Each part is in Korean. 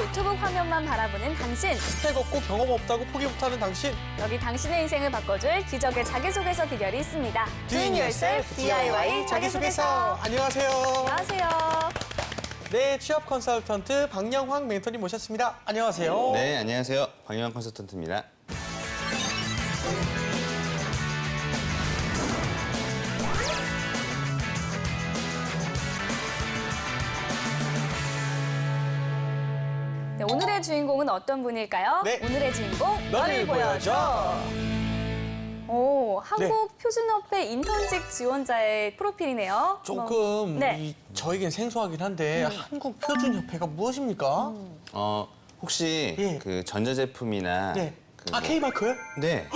노트북 화면만 바라보는 당신. 스펙 없고 경험 없다고 포기 못하는 당신. 여기 당신의 인생을 바꿔줄 기적의 자기소개서 비결이 있습니다. Doing Yourself DIY 자기소개서. 안녕하세요. 안녕하세요. 네, 취업 컨설턴트 박영황 멘토님 모셨습니다. 안녕하세요. 네, 안녕하세요. 박영환 컨설턴트입니다. 네, 오늘의 주인공은 어떤 분일까요? 네. 오늘의 주인공 너를 보여줘. 오, 한국표준협회 인턴직 지원자의 프로필이네요. 조금 네. 저에겐 생소하긴 한데 한국표준협회가 무엇입니까? 혹시 예. 그 전자제품이나 네. 그 K마크요? 네.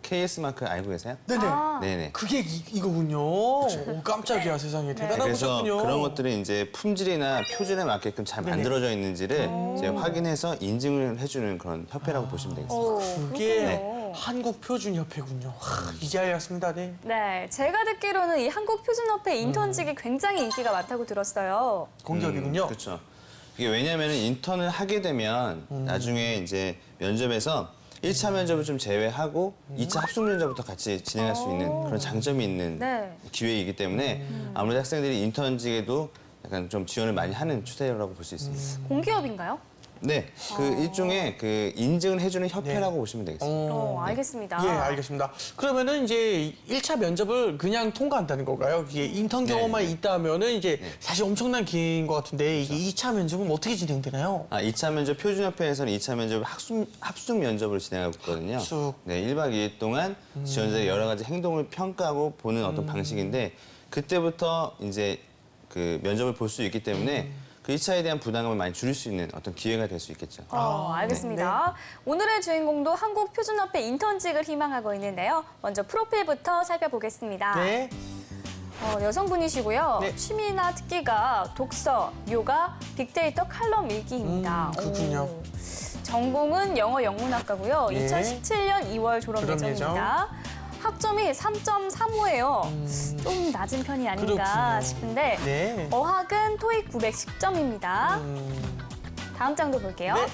KS 마크 알고 계세요? 네네. 아. 네네. 그게 이거군요. 오, 깜짝이야 세상에. 그래서 대단하셨군요. 그런 것들은 이제 품질이나 표준에 맞게끔 잘 만들어져 있는지를 이제 확인해서 인증을 해주는 그런 협회라고 보시면 되겠습니다. 오, 그게 그렇군요. 한국표준협회군요. 이제 알았습니다. 네. 네, 제가 듣기로는 이 한국표준협회 인턴직이 굉장히 인기가 많다고 들었어요. 공격이군요. 그렇죠. 이게 왜냐하면 인턴을 하게 되면 나중에 이제 면접에서 1차 면접을 좀 제외하고 2차 합숙 면접부터 같이 진행할 수 있는 그런 장점이 있는 네. 기회이기 때문에 아무래도 학생들이 인턴직에도 약간 좀 지원을 많이 하는 추세라고 볼 수 있습니다. 공기업인가요? 네, 그 일종의 그 인증을 해주는 협회라고 보시면 되겠습니다. 알겠습니다. 예, 알겠습니다. 그러면은 이제 1차 면접을 그냥 통과한다는 건가요? 이게 인턴 경험만 네. 있다면은 이제 사실 엄청난 기회인 것 같은데 이게 2차 면접은 어떻게 진행되나요? 2차 면접 표준협회에서는 2차 면접을 합숙 면접을 진행하고 있거든요. 합숙. 네, 1박 2일 동안 지원자의 여러 가지 행동을 평가하고 보는 어떤 방식인데 그때부터 이제 그 면접을 볼 수 있기 때문에 그 2차에 대한 부담감을 많이 줄일 수 있는 어떤 기회가 될 수 있겠죠. 알겠습니다. 오늘의 주인공도 한국표준협회 인턴직을 희망하고 있는데요. 먼저 프로필부터 살펴보겠습니다. 네. 여성분이시고요. 네. 취미나 특기가 독서, 요가, 빅데이터 칼럼 읽기입니다. 그렇군요. 오. 전공은 영어 영문학과고요. 네. 2017년 2월 졸업 졸업 예정입니다. 학점이 3.35예요. 좀 낮은 편이 아닌가 그렇군요. 싶은데 네. 어학은 토익 910점입니다. 다음 장도 볼게요. 네.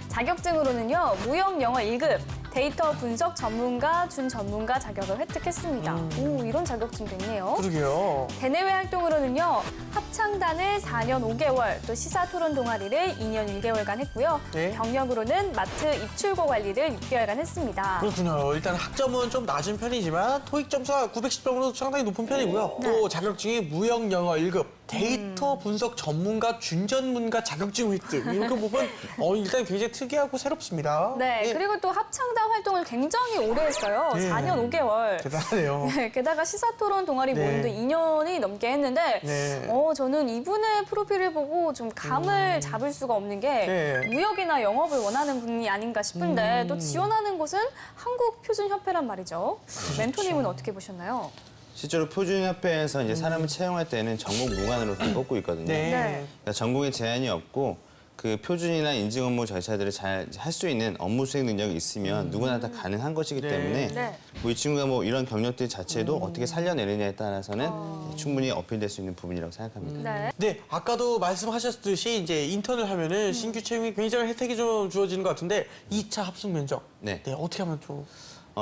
자격증으로는요. 무역 영어 1급, 데이터 분석 전문가, 준전문가 자격을 획득했습니다. 오, 이런 자격증도 있네요. 그러게요. 대내외 활동으로는요. 합창단을 4년 5개월, 또 시사토론 동아리를 2년 1개월간 했고요. 네. 경력으로는 마트 입출고 관리를 6개월간 했습니다. 그렇군요. 일단 학점은 좀 낮은 편이지만 토익 점수가 910점으로 상당히 높은 편이고요. 또 자격증이 무역 영어 1급, 데이터 분석 전문가, 준전문가 자격증 획득. 이렇게 보면 일단 굉장히 특이하고 새롭습니다. 네, 예. 그리고 또 합창단 활동을 굉장히 오래 했어요. 네. 4년 5개월. 대단하네요. 네, 게다가 시사토론 동아리 네. 모임도 2년이 넘게 했는데 네. 저는 이분의 프로필을 보고 좀 감을 잡을 수가 없는 게 네. 무역이나 영업을 원하는 분이 아닌가 싶은데 또 지원하는 곳은 한국표준협회란 말이죠. 멘토님은 어떻게 보셨나요? 실제로 표준협회에서 이제 사람을 채용할 때는 전공 무관으로 뽑고 있거든요. 네. 네. 그러니까 전공에 제한이 없고 그 표준이나 인증 업무 절차들을 잘 할 수 있는 업무 수행 능력이 있으면 누구나 다 가능한 것이기 네. 때문에 네. 뭐 이 친구가 뭐 이런 경력들 자체도 어떻게 살려내느냐에 따라서는 충분히 어필될 수 있는 부분이라고 생각합니다. 네. 네, 아까도 말씀하셨듯이 이제 인턴을 하면은 신규 채용이 굉장히 혜택이 좀 주어지는 것 같은데 2차 합숙 면접. 네. 어떻게 하면 좀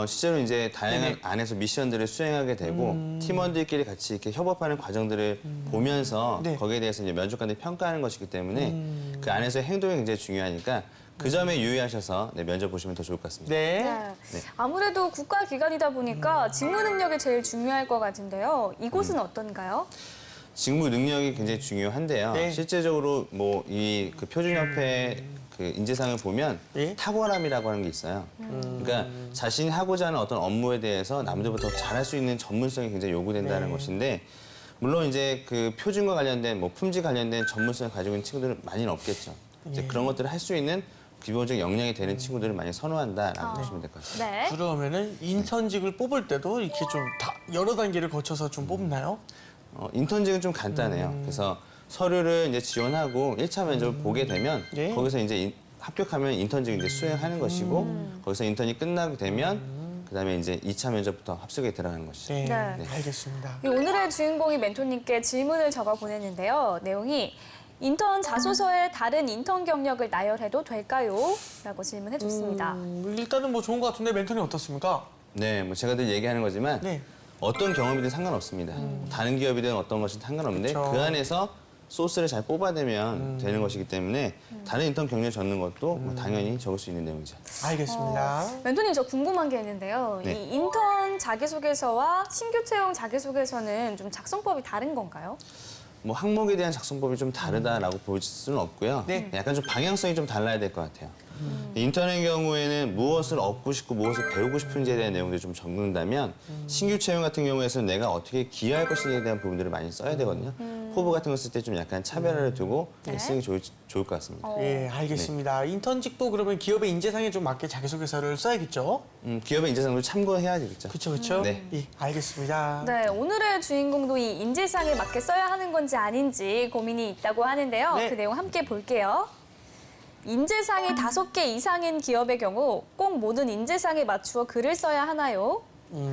실제로 이제 다양한 네네. 안에서 미션들을 수행하게 되고 팀원들끼리 같이 이렇게 협업하는 과정들을 보면서 네. 거기에 대해서 이제 면접관들이 평가하는 것이기 때문에 그 안에서의 행동이 굉장히 중요하니까 그 점에 유의하셔서 면접 보시면 더 좋을 것 같습니다. 네. 네. 아무래도 국가기관이다 보니까 직무 능력이 제일 중요할 것 같은데요. 이곳은 어떤가요? 직무 능력이 굉장히 중요한데요. 네. 실제적으로 뭐 이 그 표준협회 그 인재상을 보면 네. 탁월함이라고 하는 게 있어요. 그러니까 자신이 하고자 하는 어떤 업무에 대해서 남들보다 더 잘할 수 있는 전문성이 굉장히 요구된다는 것인데 물론 이제 그 표준과 관련된 뭐 품질 관련된 전문성을 가지고 있는 친구들은 많이는 없겠죠. 이제 그런 것들을 할 수 있는 기본적인 역량이 되는 친구들을 많이 선호한다라고 보시면 될 것 같습니다. 네. 그러면은 인턴직을 뽑을 때도 이렇게 좀 다 여러 단계를 거쳐서 좀 뽑나요? 인턴직은 좀 간단해요. 그래서 서류를 이제 지원하고 1차 면접을 보게 되면 네. 거기서 이제 합격하면 인턴직을 이제 수행하는 것이고 거기서 인턴이 끝나게 되면 그다음에 이제 2차 면접부터 합숙에 들어가는 것이죠. 네, 네. 알겠습니다. 오늘의 주인공이 멘토님께 질문을 적어 보냈는데요. 내용이 인턴 자소서에 다른 인턴 경력을 나열해도 될까요? 라고 질문해 줬습니다. 일단은 뭐 좋은 것 같은데 멘토님 어떻습니까? 네, 뭐 제가 늘 얘기하는 거지만 네. 어떤 경험이든 상관없습니다. 다른 기업이든 어떤 것이든 상관없는데 그쵸. 그 안에서 소스를 잘 뽑아내면 되는 것이기 때문에 다른 인턴 경력 적는 것도 뭐 당연히 적을 수 있는 내용이죠. 알겠습니다. 멘토님 저 궁금한 게 있는데요. 네. 이 인턴 자기소개서와 신규 채용 자기소개서는 좀 작성법이 다른 건가요? 뭐 항목에 대한 작성법이 좀 다르다라고 볼 수는 없고요. 네. 약간 좀 방향성이 좀 달라야 될 것 같아요. 인턴의 경우에는 무엇을 얻고 싶고 무엇을 배우고 싶은지에 대한 내용들을 좀 적는다면 신규 채용 같은 경우에는 내가 어떻게 기여할 것인지에 대한 부분들을 많이 써야 되거든요. 후보 같은 거 쓸 때 좀 약간 차별화를 두고 네. 쓰는 게 좋을 것 같습니다. 예, 알겠습니다. 인턴직도 그러면 기업의 인재상에 좀 맞게 자기소개서를 써야겠죠? 기업의 인재상도 참고해야 되겠죠. 그렇죠, 그렇죠? 네. 예, 알겠습니다. 네, 오늘의 주인공도 이 인재상에 맞게 써야 하는 건지 아닌지 고민이 있다고 하는데요. 네. 그 내용 함께 볼게요. 인재상이 5개 이상인 기업의 경우 꼭 모든 인재상에 맞추어 글을 써야 하나요?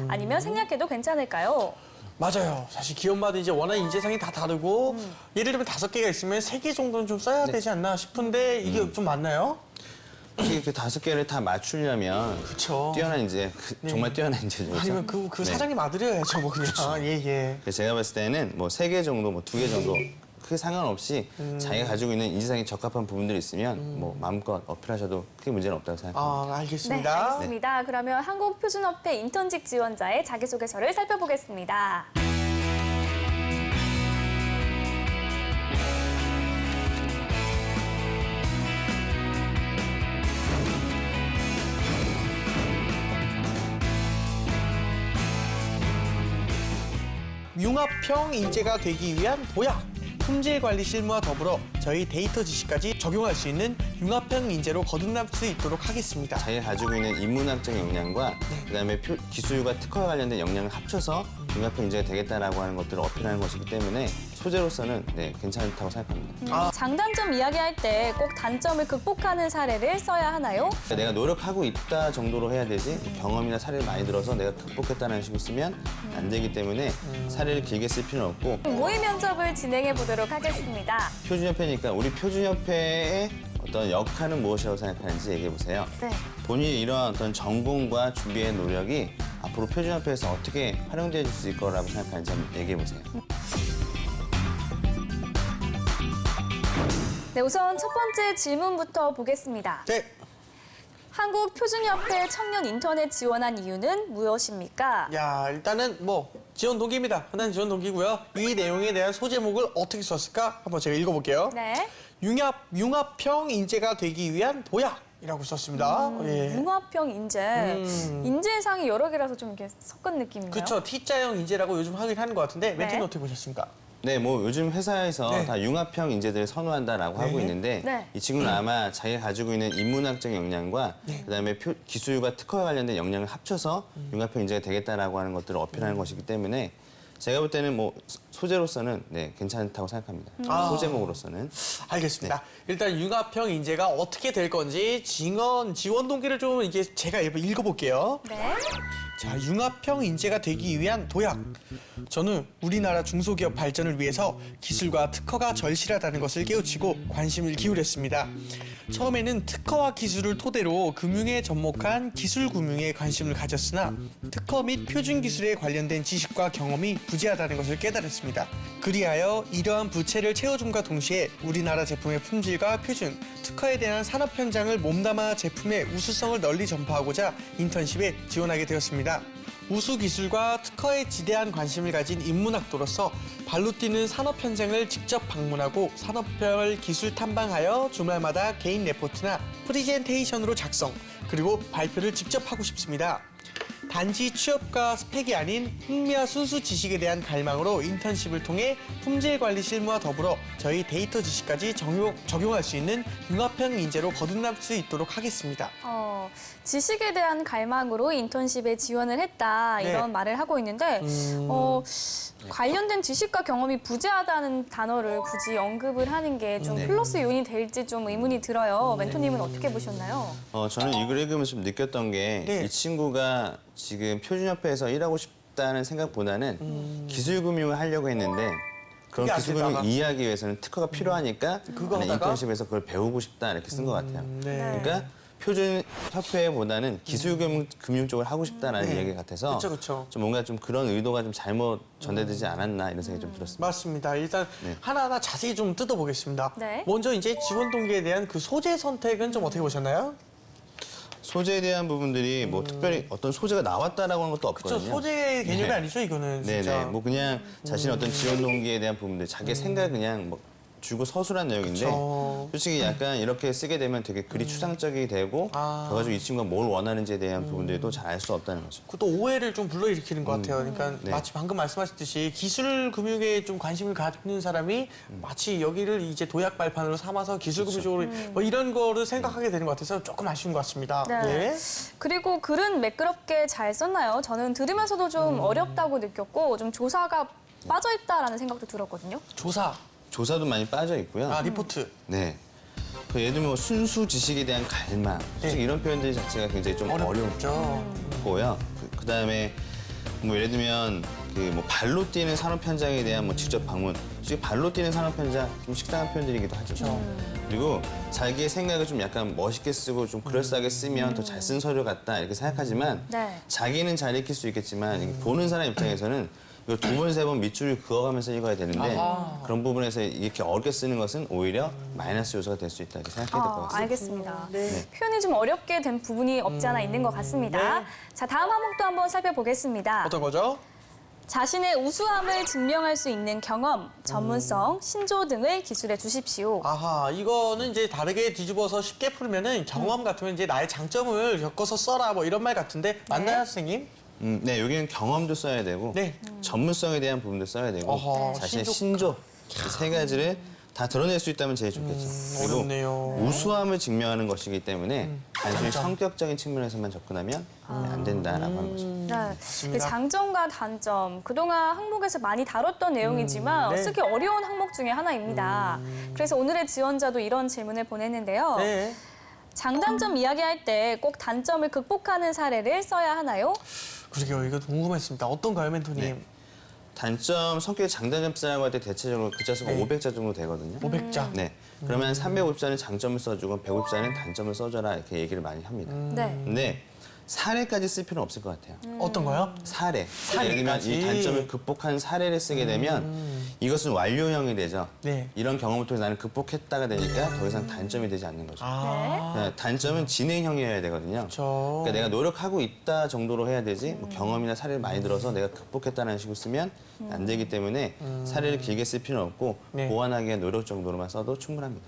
아니면 생략해도 괜찮을까요? 맞아요. 사실 기업마다 이제 워낙 인재상이 다 다르고 예를 들면 5개가 있으면 3개 정도는 좀 써야 되지 않나 싶은데 이게 좀 맞나요? 솔직히 그 5개를 다 맞추려면 그렇죠. 뛰어난 인재, 정말 뛰어난 인재죠. 아니면 그 네. 사장님 아들이어야죠, 뭐 그냥. 예, 예. 그래서 제가 봤을 때는 뭐 3개 정도, 뭐 2개 정도 크게 상관없이 자기가 가지고 있는 인재상에 적합한 부분들이 있으면 뭐 마음껏 어필하셔도 크게 문제는 없다고 생각합니다. 아, 네, 알겠습니다. 알겠습니다. 그러면 한국표준협회 인턴직 지원자의 자기소개서를 살펴보겠습니다. 융합형 인재가 되기 위한 도약, 품질 관리 실무와 더불어 저희 데이터 지식까지 적용할 수 있는 융합형 인재로 거듭날 수 있도록 하겠습니다. 자기가 가지고 있는 인문학적 역량과 그다음에 기술과 특허와 관련된 역량을 합쳐서 융합형 인재가 되겠다라고 하는 것들을 어필하는 것이기 때문에 소재로서는 네, 괜찮다고 생각합니다. 장단점 이야기할 때 꼭 단점을 극복하는 사례를 써야 하나요? 내가 노력하고 있다 정도로 해야 되지 경험이나 사례를 많이 들어서 내가 극복했다는 식으로 쓰면 안 되기 때문에 사례를 길게 쓸 필요는 없고 모의 면접을 진행해 보도록 하겠습니다. 표준협회니까 우리 표준협회의 어떤 역할은 무엇이라고 생각하는지 얘기해 보세요. 네. 본인이 이러한 어떤 전공과 준비의 노력이 앞으로 표준협회에서 어떻게 활용될 수 있을 거라고 생각하는지 한번 얘기해 보세요. 네, 우선 첫 번째 질문부터 보겠습니다. 네. 한국표준협회 청년 인턴에 지원한 이유는 무엇입니까? 야, 일단은 뭐 지원 동기입니다. 흔한 지원 동기고요. 이 내용에 대한 소제목을 어떻게 썼을까? 한번 제가 읽어볼게요. 네. 융합형 인재가 되기 위한 도약이라고 썼습니다. 예. 융합형 인재. 인재상이 여러 개라서 좀 이렇게 섞은 느낌인가요? 그렇죠. T자형 인재라고 요즘 하긴 하는 것 같은데 멘트는 네. 어떻게 보셨습니까? 네, 뭐 요즘 회사에서 네. 다 융합형 인재들을 선호한다라고 하고 있는데 네. 이 친구는 아마 자기가 가지고 있는 인문학적 역량과 그다음에 기술과 특허와 관련된 역량을 합쳐서 융합형 인재가 되겠다라고 하는 것들을 어필하는 것이기 때문에 제가 볼 때는 뭐 소재로서는 네, 괜찮다고 생각합니다. 소제목으로서는. 알겠습니다. 일단 융합형 인재가 어떻게 될 건지 지원 동기를 좀 이게 제가 읽어볼게요. 네. 자, 융합형 인재가 되기 위한 도약. 저는 우리나라 중소기업 발전을 위해서 기술과 특허가 절실하다는 것을 깨우치고 관심을 기울였습니다. 처음에는 특허와 기술을 토대로 금융에 접목한 기술금융에 관심을 가졌으나 특허 및 표준 기술에 관련된 지식과 경험이 부재하다는 것을 깨달았습니다. 그리하여 이러한 부채를 채워줌과 동시에 우리나라 제품의 품질과 표준, 특허에 대한 산업 현장을 몸담아 제품의 우수성을 널리 전파하고자 인턴십에 지원하게 되었습니다. 우수 기술과 특허에 지대한 관심을 가진 인문학도로서 발로 뛰는 산업 현장을 직접 방문하고 산업별 기술 탐방하여 주말마다 개인 레포트나 프리젠테이션으로 작성, 그리고 발표를 직접 하고 싶습니다. 단지 취업과 스펙이 아닌 흥미와 순수 지식에 대한 갈망으로 인턴십을 통해 품질 관리 실무와 더불어 저희 데이터 지식까지 적용할 수 있는 융합형 인재로 거듭날 수 있도록 하겠습니다. 지식에 대한 갈망으로 인턴십에 지원을 했다 네. 이런 말을 하고 있는데 관련된 지식과 경험이 부재하다는 단어를 굳이 언급을 하는 게 좀 플러스 요인이 될지 좀 의문이 들어요. 멘토님은 어떻게 보셨나요? 저는 이 글을 읽으면서 좀 느꼈던 게 이 네. 친구가 지금 표준협회에서 일하고 싶다는 생각보다는 기술금융을 하려고 했는데 그런 이게 안 기술금융 되다가. 이해하기 위해서는 특허가 필요하니까 그거 나는 하다가? 인턴십에서 그걸 배우고 싶다 이렇게 쓴 것 같아요. 네. 그러니까 표준 협회보다는 기술금융 쪽을 하고 싶다라는 이야기 같아서 그쵸. 좀 뭔가 좀 그런 의도가 좀 잘못 전달되지 않았나 이런 생각이 좀 들었습니다. 맞습니다. 일단 네. 하나하나 자세히 좀 뜯어보겠습니다. 네. 먼저 이제 지원 동기에 대한 그 소재 선택은 좀 어떻게 보셨나요? 소재에 대한 부분들이 뭐 특별히 어떤 소재가 나왔다라고 하는 것도 그렇죠. 없거든요. 소재 개념이 네. 아니죠, 이거는 진짜. 네네. 뭐 그냥 자신의 어떤 지원 동기에 대한 부분들, 자기 생각 그냥 뭐 주고 서술한 내용인데 그쵸. 솔직히 약간 이렇게 쓰게 되면 되게 글이 추상적이 되고 아. 그래가지고 이 친구가 뭘 원하는지에 대한 부분들도 잘 알 수 없다는 거죠. 그것도 오해를 좀 불러일으키는 것 같아요. 그러니까 네. 마치 방금 말씀하셨듯이 기술 금융에 좀 관심을 갖는 사람이 마치 여기를 이제 도약 발판으로 삼아서 기술 금융 쪽으로 뭐 이런 거를 생각하게 되는 것 같아서 조금 아쉬운 것 같습니다. 네. 그리고 글은 매끄럽게 잘 썼나요? 저는 들으면서도 좀 어렵다고 느꼈고 좀 조사가 빠져있다라는 생각도 들었거든요. 조사도 많이 빠져 있고요. 아, 리포트. 네. 그 예를 들면 뭐 순수 지식에 대한 갈망, 솔직히 네. 이런 표현들 자체가 굉장히 좀 어렵죠. 어렵고요. 그다음에 뭐 예를 들면 그 뭐 발로 뛰는 산업 현장에 대한 뭐 직접 방문. 솔직히 발로 뛰는 산업 현장 좀 식상한 표현들이기도 하죠. 그리고 자기의 생각을 좀 약간 멋있게 쓰고 좀 그럴싸하게 쓰면 더 잘 쓴 서류 같다 이렇게 생각하지만 네. 자기는 잘 읽힐 수 있겠지만 이게 보는 사람 입장에서는 이거 두 번, 세 번 밑줄을 그어가면서 읽어야 되는데 그런 부분에서 이렇게 어렵게 쓰는 것은 오히려 마이너스 요소가 될 수 있다 이렇게 생각해야 될 것 같습니다. 알겠습니다. 네. 표현이 좀 어렵게 된 부분이 없지 않아 있는 것 같습니다. 네. 자, 다음 항목도 한번 살펴보겠습니다. 어떤 거죠? 자신의 우수함을 증명할 수 있는 경험, 전문성, 신조 등을 기술해 주십시오. 아하, 이거는 이제 다르게 뒤집어서 쉽게 풀면은 경험 같으면 이제 나의 장점을 겪어서 써라 뭐 이런 말 같은데 맞나요, 선생님? 네, 여기는 경험도 써야 되고 네. 전문성에 대한 부분도 써야 되고 어허, 자신의 신조. 신조 이 세 가지를 다 드러낼 수 있다면 제일 좋겠죠. 그리고 어렵네요. 우수함을 증명하는 것이기 때문에 단순히 성격적인 측면에서만 접근하면 안 된다라고 하는 거죠. 네. 그 장점과 단점, 그동안 항목에서 많이 다뤘던 내용이지만 네. 쓰기 어려운 항목 중에 하나입니다. 그래서 오늘의 지원자도 이런 질문을 보냈는데요. 네. 장단점 이야기할 때 꼭 단점을 극복하는 사례를 써야 하나요? 그러게요. 이거 궁금했습니다. 어떤가요, 멘토님? 네. 단점, 성격의 장단점 쓰라고 할 때 대체적으로 글자 수가 네. 500자 정도 되거든요. 500자. 네. 그러면 350자는 장점을 써주고 150자는 단점을 써줘라 이렇게 얘기를 많이 합니다. 네. 근데 사례까지 쓸 필요는 없을 것 같아요. 어떤 거요? 사례. 예를 들면 사례까지. 이 단점을 극복한 사례를 쓰게 되면 이것은 완료형이 되죠. 네. 이런 경험을 통해서 나는 극복했다가 되니까 더 이상 단점이 되지 않는 거죠. 아, 네, 단점은 진행형이어야 되거든요. 그렇죠. 그러니까 내가 노력하고 있다 정도로 해야 되지 뭐 경험이나 사례를 많이 들어서 내가 극복했다는 식으로 쓰면 안 되기 때문에 사례를 길게 쓸 필요는 없고 네. 보완하기 위한 노력 정도로만 써도 충분합니다.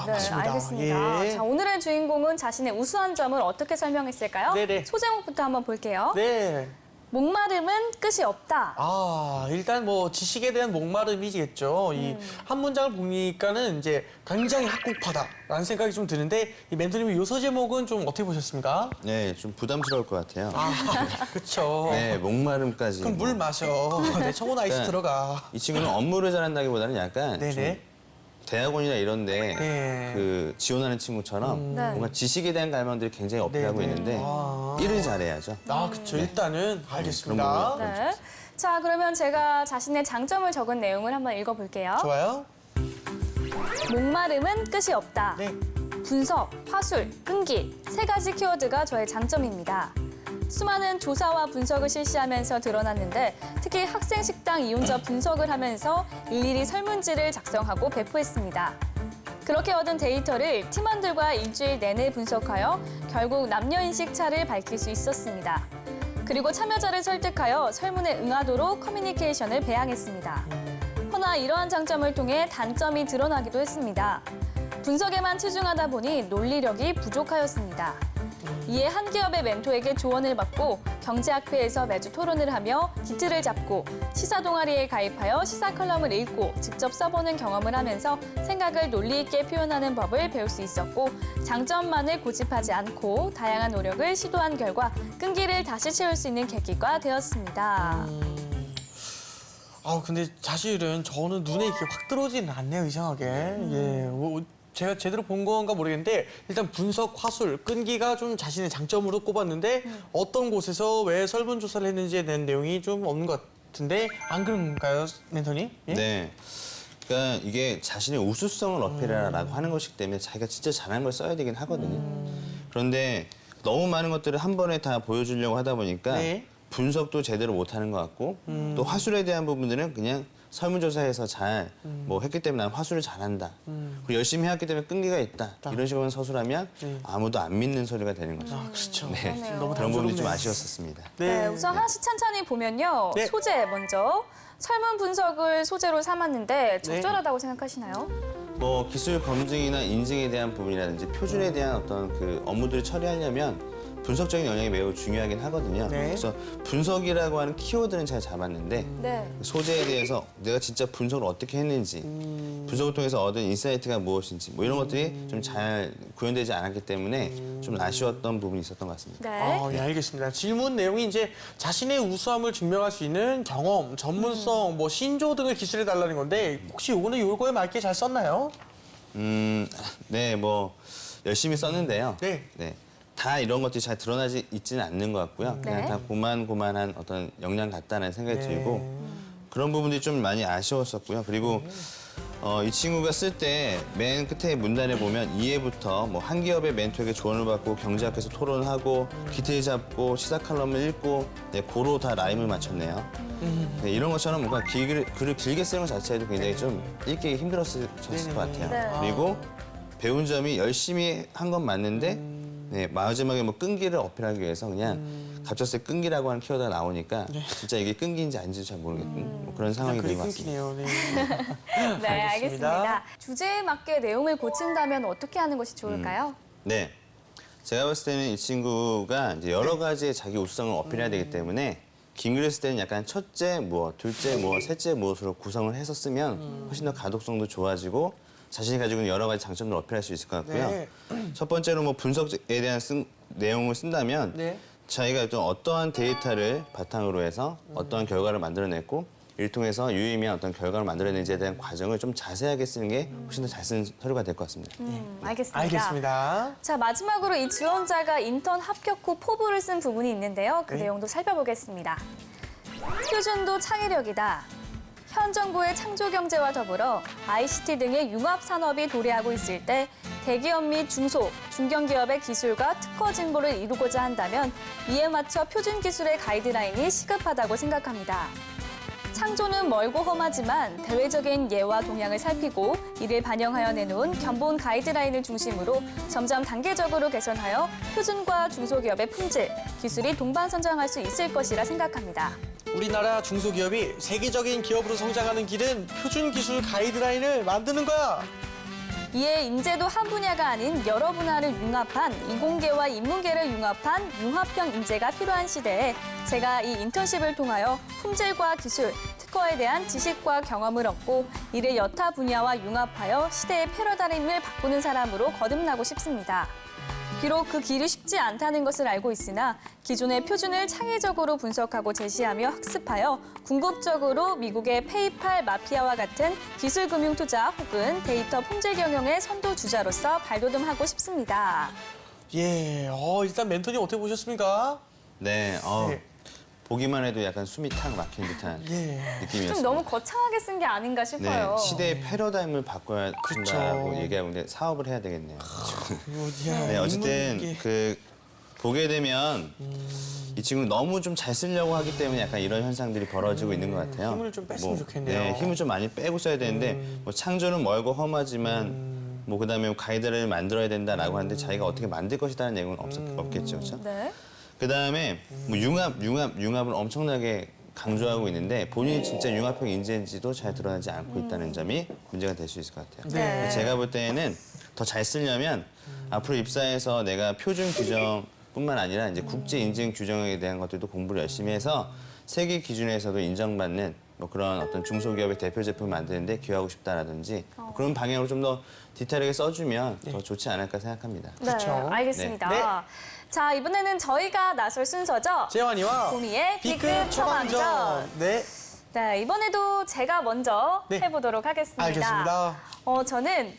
네, 맞습니다. 알겠습니다. 예. 자, 오늘의 주인공은 자신의 우수한 점을 어떻게 설명했을까요? 네네. 소제목부터 한번 볼게요. 네. 목마름은 끝이 없다. 아, 일단 뭐 지식에 대한 목마름이겠죠. 이 한 문장을 보니까는 이제 굉장히 학구파다라는 생각이 좀 드는데 이 멘토님의 요소 제목은 좀 어떻게 보셨습니까? 네, 좀 부담스러울 것 같아요. 그렇죠. 네, 목마름까지. 그럼 물 마셔. 네, 청원 아이스 그러니까 들어가. 이 친구는 업무를 잘한다기보다는 약간 네네. 좀 대학원이나 이런데 네. 그 지원하는 친구처럼 네. 뭔가 지식에 대한 갈망들이 굉장히 어필하고 네네. 있는데 아. 일을 잘해야죠. 아, 그렇죠. 일단은 알겠습니다. 그런 네. 자, 그러면 제가 자신의 장점을 적은 내용을 한번 읽어볼게요. 좋아요. 목마름은 끝이 없다. 네. 분석, 화술, 끈기 세 가지 키워드가 저의 장점입니다. 수많은 조사와 분석을 실시하면서 드러났는데 특히 학생 식당 이용자 분석을 하면서 일일이 설문지를 작성하고 배포했습니다. 그렇게 얻은 데이터를 팀원들과 일주일 내내 분석하여 결국 남녀인식 차를 밝힐 수 있었습니다. 그리고 참여자를 설득하여 설문에 응하도록 커뮤니케이션을 배양했습니다. 허나 이러한 장점을 통해 단점이 드러나기도 했습니다. 분석에만 치중하다 보니 논리력이 부족하였습니다. 이에 한 기업의 멘토에게 조언을 받고 경제학회에서 매주 토론을 하며 기틀을 잡고 시사 동아리에 가입하여 시사 컬럼을 읽고 직접 써보는 경험을 하면서 생각을 논리 있게 표현하는 법을 배울 수 있었고 장점만을 고집하지 않고 다양한 노력을 시도한 결과 끈기를 다시 채울 수 있는 계기가 되었습니다. 아, 근데 사실은 저는 눈에 이렇게 확 들어오지는 않네요, 이상하게. 예. 뭐 제가 제대로 본 건가 모르겠는데 일단 분석, 화술, 끈기가 좀 자신의 장점으로 꼽았는데 어떤 곳에서 왜 설문조사를 했는지에 대한 내용이 좀 없는 것 같은데 안 그런가요, 멘토님? 예? 네. 그러니까 이게 자신의 우수성을 어필하라고 하는 것이기 때문에 자기가 진짜 잘하는 걸 써야 되긴 하거든요. 그런데 너무 많은 것들을 한 번에 다 보여주려고 하다 보니까 네. 분석도 제대로 못하는 것 같고 또 화술에 대한 부분들은 그냥 설문조사에서 잘 뭐 했기 때문에 난 화술을 잘한다. 그리고 열심히 해왔기 때문에 끈기가 있다. 이런 식으로 서술하면 아무도 안 믿는 소리가 되는 거죠. 그렇죠. 네. 너무 그런 부분이 좀 단조롭네요. 아쉬웠었습니다. 네, 우선 하나씩 찬찬히 보면요. 네. 소재 먼저. 설문 분석을 소재로 삼았는데 적절하다고 생각하시나요? 뭐 기술 검증이나 인증에 대한 부분이라든지 표준에 대한 어떤 그 업무들을 처리하려면 분석적인 영역이 매우 중요하긴 하거든요. 네. 그래서 분석이라고 하는 키워드는 잘 잡았는데 네. 소재에 대해서 내가 진짜 분석을 어떻게 했는지 분석을 통해서 얻은 인사이트가 무엇인지 뭐 이런 것들이 좀 잘 구현되지 않았기 때문에 좀 아쉬웠던 부분이 있었던 것 같습니다. 네. 예, 알겠습니다. 질문 내용이 이제 자신의 우수함을 증명할 수 있는 경험, 전문성, 뭐 신조 등을 기술해 달라는 건데 혹시 요거는 요거에 맞게 잘 썼나요? 네, 뭐 열심히 썼는데요. 네. 다 이런 것들이 잘 드러나지 있지는 않는 것 같고요. 그냥 네. 다 고만고만한 어떤 역량 같다는 생각이 네. 들고 그런 부분들이 좀 많이 아쉬웠었고요. 그리고 이 친구가 쓸 때 맨 끝에 문단에 보면 2회부터 뭐 한 기업의 멘토에게 조언을 받고 경제학에서 토론하고 기틀 잡고 시사 칼럼을 읽고 네, 고로 다 라임을 맞췄네요. 네, 이런 것처럼 뭔가 글을 길게 쓰는 것 자체도 굉장히 좀 읽기 힘들었을 것 같아요. 네. 그리고 배운 점이 열심히 한 건 맞는데 네, 마지막에 뭐 끈기를 어필하기 위해서 그냥 갑작스레 끈기라고 하는 키워드가 나오니까 진짜 이게 끈기인지 아닌지도 잘 모르겠고 뭐 그런 상황이 그게 된 것 같습니다. 끊기네요. 네. 네, 알겠습니다. 주제에 맞게 내용을 고친다면 어떻게 하는 것이 좋을까요? 네, 제가 봤을 때는 이 친구가 이제 여러 가지의 자기 우수성을 어필해야 되기 때문에 긴 글을 쓸 때는 약간 첫째 무엇, 둘째 무엇, 셋째 무엇으로 구성을 해서 쓰면 훨씬 더 가독성도 좋아지고 자신이 가지고 있는 여러 가지 장점을 어필할 수 있을 것 같고요. 네. 첫 번째로 뭐 분석에 대한 내용을 쓴다면 네. 자기가 좀 어떠한 데이터를 바탕으로 해서 어떠한 결과를 만들어냈고 이를 통해서 유의미한 어떤 결과를 만들어내는지에 대한 과정을 좀 자세하게 쓰는 게 훨씬 더 잘 쓴 서류가 될 것 같습니다. 알겠습니다. 알겠습니다. 자, 마지막으로 이 지원자가 인턴 합격 후 포부를 쓴 부분이 있는데요. 그 네. 내용도 살펴보겠습니다. 표준도 창의력이다. 현 정부의 창조 경제와 더불어 ICT 등의 융합 산업이 도래하고 있을 때 대기업 및 중소, 중견기업의 기술과 특허 진보를 이루고자 한다면 이에 맞춰 표준 기술의 가이드라인이 시급하다고 생각합니다. 창조는 멀고 험하지만 대외적인 예와 동향을 살피고 이를 반영하여 내놓은 견본 가이드라인을 중심으로 점점 단계적으로 개선하여 표준과 중소기업의 품질, 기술이 동반선정할 수 있을 것이라 생각합니다. 우리나라 중소기업이 세계적인 기업으로 성장하는 길은 표준 기술 가이드라인을 만드는 거야. 이에 인재도 한 분야가 아닌 여러 분야를 융합한 이공계와 인문계를 융합한 융합형 인재가 필요한 시대에 제가 이 인턴십을 통하여 품질과 기술, 특허에 대한 지식과 경험을 얻고 이를 여타 분야와 융합하여 시대의 패러다임을 바꾸는 사람으로 거듭나고 싶습니다. 비록 그 길이 쉽지 않다는 것을 알고 있으나 기존의 표준을 창의적으로 분석하고 제시하며 학습하여 궁극적으로 미국의 페이팔 마피아와 같은 기술금융투자 혹은 데이터 품질 경영의 선도주자로서 발돋움하고 싶습니다. 예, 일단 멘토님 어떻게 보셨습니까? 네, 네. 보기만 해도 약간 숨이 탁 막힌 듯한 예. 느낌이었습니다. 좀 너무 거창하게 쓴 게 아닌가 싶어요. 네, 시대의 패러다임을 바꿔야 그렇죠. 한다고 얘기하고 있는데 사업을 해야 되겠네요. 네, 네, 어쨌든 그 보게 되면 이 친구는 너무 좀 잘 쓰려고 하기 때문에 약간 이런 현상들이 벌어지고 있는 것 같아요. 힘을 좀 뺐으면 좋겠네요. 네, 힘을 좀 많이 빼고 써야 되는데 뭐 창조는 멀고 험하지만 뭐 그다음에 가이드를 만들어야 된다라고 하는데 자기가 어떻게 만들 것이라는 내용은 없겠죠, 그렇죠? 네. 그다음에 뭐 융합을 엄청나게 강조하고 있는데 본인이 진짜 융합형 인재인지도 잘 드러나지 않고 있다는 점이 문제가 될 수 있을 것 같아요. 네. 제가 볼 때는 더 잘 쓰려면 앞으로 입사해서 내가 표준 규정뿐만 아니라 이제 국제 인증 규정에 대한 것들도 공부를 열심히 해서 세계 기준에서도 인정받는 뭐 그런 어떤 중소기업의 대표 제품을 만드는데 기여하고 싶다라든지 그런 방향으로 좀 더 디테일하게 써주면 더 좋지 않을까 생각합니다. 네, 그렇죠. 알겠습니다. 네. 자, 이번에는 저희가 나설 순서죠. 재환이와 보미의 B급 처방전. 네, 네, 이번에도 제가 먼저 네. 해보도록 하겠습니다. 알겠습니다. 저는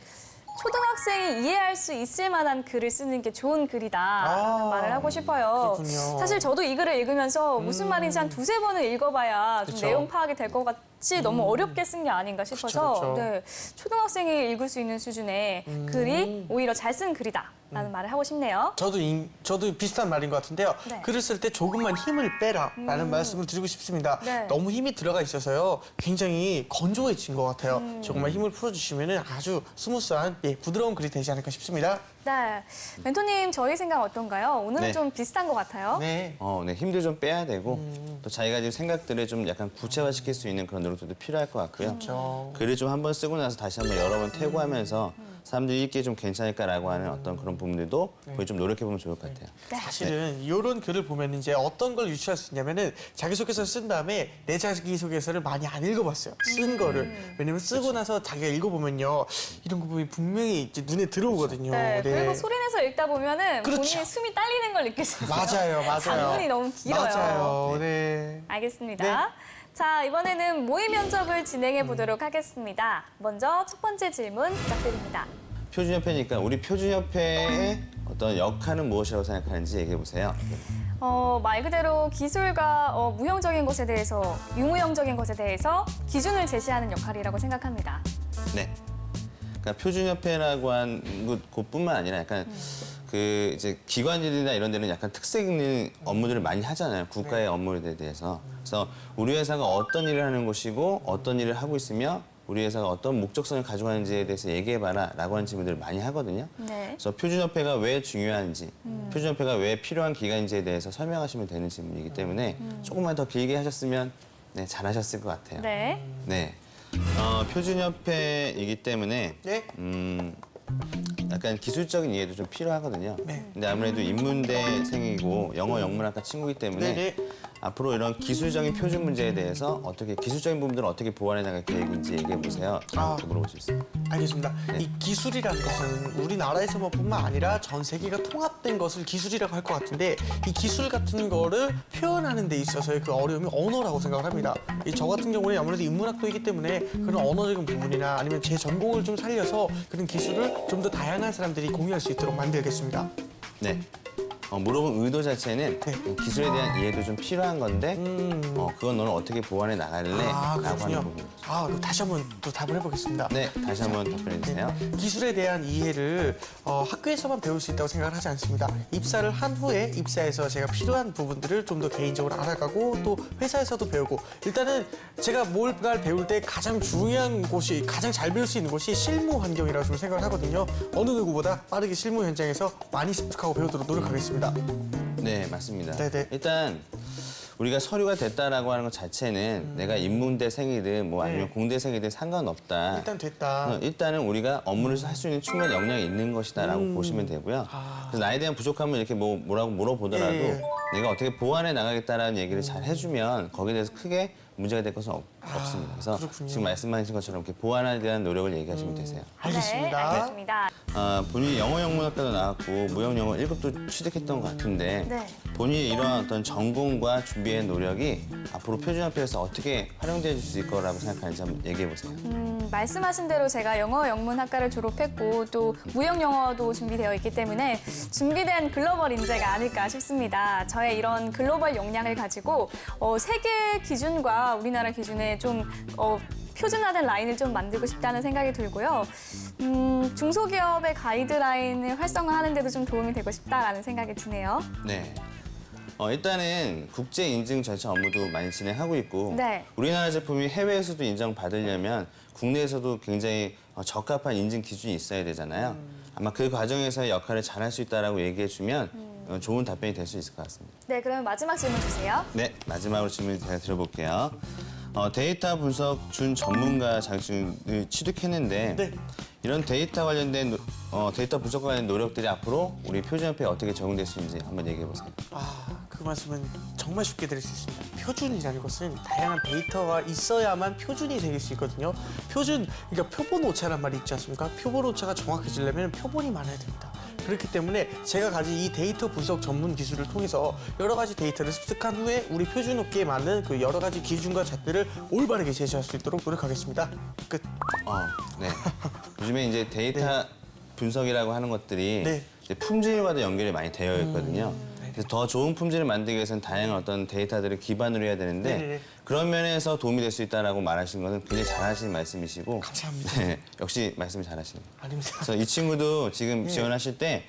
초등학생이 이해할 수 있을 만한 글을 쓰는 게 좋은 글이다라는 말을 하고 싶어요. 그렇군요. 사실 저도 이 글을 읽으면서 무슨 말인지 한 두세 번을 읽어봐야 좀 그쵸. 내용 파악이 될 것 같이 너무 어렵게 쓴 게 아닌가 싶어서 그쵸. 네, 초등학생이 읽을 수 있는 수준의 글이 오히려 잘 쓴 글이다라는 말을 하고 싶네요. 저도 비슷한 말인 것 같은데요. 네. 글을 쓸 때 조금만 힘을 빼라라는 말씀을 드리고 싶습니다. 네. 너무 힘이 들어가 있어서요. 굉장히 건조해진 것 같아요. 조금만 힘을 풀어주시면 아주 스무스한 부드러운 글이 되지 않을까 싶습니다. 네, 멘토님 저희 생각 어떤가요? 오늘은 네. 좀 비슷한 것 같아요. 네. 네, 힘도 좀 빼야 되고 또 자기가 지금 생각들을 좀 약간 구체화시킬 수 있는 그런 노력들도 필요할 것 같고요. 그렇죠. 글을 좀 한번 쓰고 나서 다시 한번 여러 번 태고하면서 사람들이 읽기에 좀 괜찮을까라고 하는 어떤 그런 부분들도 거의 좀 노력해보면 좋을 것 같아요. 네. 사실은 이런 글을 보면 이제 어떤 걸 유추할 수 있냐면은 자기소개서를 쓴 다음에 내 자기소개서를 많이 안 읽어봤어요. 쓴 거를. 왜냐면 쓰고 나서 자기가 읽어보면요. 이런 부분이 분명히 이제 눈에 들어오거든요. 네, 그리고 소리내서 읽다 보면은 그렇죠. 본인이 숨이 딸리는 걸 느낄 수 있어요. 맞아요. 장문이 너무 길어요. 맞아요. 네. 알겠습니다. 네. 자, 이번에는 모의 면접을 진행해 보도록 하겠습니다. 먼저 첫 번째 질문 부탁드립니다. 표준협회니까 우리 표준협회의 어떤 역할은 무엇이라고 생각하는지 얘기해 보세요. 말 그대로 기술과 무형적인 것에 대해서, 유무형적인 것에 대해서 기준을 제시하는 역할이라고 생각합니다. 네. 그러니까 표준협회라고 한 곳뿐만 아니라 약간 그 이제 기관들이나 이런 데는 약간 특색 있는 업무들을 많이 하잖아요. 국가의 업무에 대해서. 그래서 우리 회사가 어떤 일을 하는 곳이고 어떤 일을 하고 있으며 우리 회사가 어떤 목적성을 가지고 있는지에 대해서 얘기해봐라 라고 하는 질문들을 많이 하거든요. 네. 그래서 표준협회가 왜 중요한지, 표준협회가 왜 필요한 기관인지에 대해서 설명하시면 되는 질문이기 때문에 조금만 더 길게 하셨으면 네, 잘하셨을 것 같아요. 네. 네. 표준협회이기 때문에 네. 약간 기술적인 이해도 좀 필요하거든요. 네. 근데 아무래도 인문대생이고 영어 영문학과 친구이기 때문에 네네. 앞으로 이런 기술적인 표준 문제에 대해서 어떻게 기술적인 부분들을 어떻게 보완해 나갈 계획인지 얘기해 보세요. 이렇게 물어볼 수 있어요. 알겠습니다. 네. 이 기술이라는 것은 우리나라에서뿐만 아니라 전 세계가 통합된 것을 기술이라고 할 것 같은데 이 기술 같은 거를 표현하는 데 있어서의 그 어려움이 언어라고 생각을 합니다. 저 같은 경우는 아무래도 인문학도이기 때문에 그런 언어적인 부분이나 아니면 제 전공을 좀 살려서 그런 기술을 좀 더 다양한 사람들이 공유할 수 있도록 만들겠습니다. 네. 물어본 의도 자체는 네. 기술에 대한 이해도 좀 필요한 건데 그건 너는 어떻게 보완해 나갈래? 라고 하는 그렇군요. 부분이죠. 그럼 다시 한번 또 답을 해보겠습니다. 네, 다시 한번 답변해 주세요. 기술에 대한 이해를 학교에서만 배울 수 있다고 생각을 하지 않습니다. 입사를 한 후에 입사해서 제가 필요한 부분들을 좀 더 개인적으로 알아가고 또 회사에서도 배우고 일단은 제가 뭔가를 배울 때 가장 중요한 곳이 가장 잘 배울 수 있는 곳이 실무 환경이라고 좀 생각을 하거든요. 어느 누구보다 빠르게 실무 현장에서 많이 습득하고 배우도록 노력하겠습니다. 네, 맞습니다. 네네. 일단 우리가 서류가 됐다라고 하는 것 자체는 내가 인문대생이든 뭐 아니면 네. 공대생이든 상관없다. 일단 됐다. 일단은 우리가 업무를 할 수 있는 충분한 역량이 있는 것이다라고 보시면 되고요. 그래서 나에 대한 부족함을 이렇게 뭐라고 물어보더라도 예. 내가 어떻게 보완해 나가겠다라는 얘기를 잘 해주면 거기에 대해서 크게 문제가 될 것은 없습니다. 그래서 그렇군요. 지금 말씀하신 것처럼 이렇게 보완에 대한 노력을 얘기하시면 되세요. 알겠습니다. 네, 알겠습니다. 본인이 영어 영문학과도 나왔고 무형 영어 1급도 취득했던 것 같은데 네. 본인이 이러한 어떤 전공과 준비의 노력이 앞으로 표준협회에서 어떻게 활용될 수 있을 거라고 생각하는지 한번 얘기해 보세요. 말씀하신 대로 제가 영어 영문학과를 졸업했고 또 무형 영어도 준비되어 있기 때문에 준비된 글로벌 인재가 아닐까 싶습니다. 저의 이런 글로벌 역량을 가지고 세계 기준과 우리나라 기준에 좀 표준화된 라인을 좀 만들고 싶다는 생각이 들고요. 중소기업의 가이드라인을 활성화하는 데도 좀 도움이 되고 싶다라는 생각이 드네요. 네. 일단은 국제 인증 절차 업무도 많이 진행하고 있고 네. 우리나라 제품이 해외에서도 인정받으려면 국내에서도 굉장히 적합한 인증 기준이 있어야 되잖아요. 아마 그 과정에서의 역할을 잘할 수 있다라고 얘기해 주면 좋은 답변이 될 수 있을 것 같습니다. 네, 그러면 마지막 질문 주세요. 네, 마지막으로 질문 제가 드려볼게요. 데이터 분석 준 전문가 자격증을 취득했는데 네. 이런 데이터 관련된 데이터 분석과 관련 노력들이 앞으로 우리 표준협회에 어떻게 적용될 수 있는지 한번 얘기해 보세요. 그 말씀은 정말 쉽게 드릴 수 있습니다. 표준이라는 것은 다양한 데이터가 있어야만 표준이 생길 수 있거든요. 그러니까 표본 오차란 말이 있지 않습니까? 표본 오차가 정확해지려면 표본이 많아야 됩니다. 그렇기 때문에 제가 가진 이 데이터 분석 전문 기술을 통해서 여러 가지 데이터를 습득한 후에 우리 표준업계에 맞는 그 여러 가지 기준과 잣들을 올바르게 제시할 수 있도록 노력하겠습니다. 끝. 네. 요즘에 이제 데이터 분석이라고 하는 것들이 네. 이제 품질과도 연결이 많이 되어 있거든요. 그래서 더 좋은 품질을 만들기 위해서는 다양한 어떤 데이터들을 기반으로 해야 되는데 네네네. 그런 면에서 도움이 될 수 있다라고 말하신 것은 굉장히 잘하시는 말씀이시고 감사합니다. 네, 역시 말씀 잘하시네요. 아닙니다. 그래서 이 친구도 지금 지원하실 때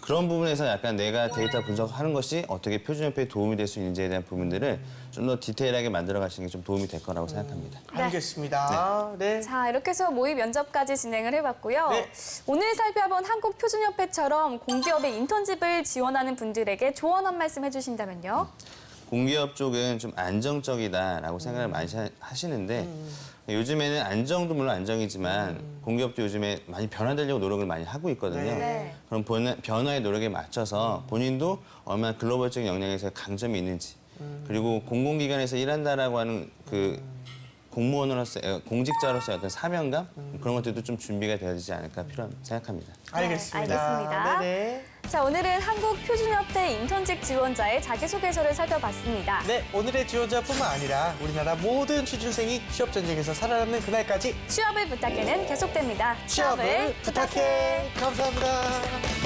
그런 부분에서 약간 내가 데이터 분석하는 것이 어떻게 표준협회에 도움이 될 수 있는지에 대한 부분들을 좀 더 디테일하게 만들어 가시는 게 좀 도움이 될 거라고 생각합니다. 알겠습니다. 네. 자, 이렇게 해서 모의 면접까지 진행을 해봤고요. 네. 오늘 살펴본 한국표준협회처럼 공기업의 인턴십을 지원하는 분들에게 조언 한 말씀 해주신다면요. 공기업 쪽은 좀 안정적이다라고 생각을 많이 하시는데 요즘에는 안정도 물론 안정이지만 공기업도 요즘에 많이 변화되려고 노력을 많이 하고 있거든요. 네. 그럼 변화의 노력에 맞춰서 본인도 얼마나 글로벌적인 역량에서 강점이 있는지 그리고 공공기관에서 일한다라고 하는 그 공무원으로서 공직자로서의 어떤 사명감 그런 것들도 좀 준비가 되어지지 않을까 생각합니다. 알겠습니다. 네, 알겠습니다. 네네. 자, 오늘은 한국표준협회 인턴직 지원자의 자기소개서를 살펴봤습니다. 네, 오늘의 지원자뿐만 아니라 우리나라 모든 취준생이 취업 전쟁에서 살아남는 그날까지 취업을 부탁해는 계속됩니다. 취업을 부탁해. 감사합니다.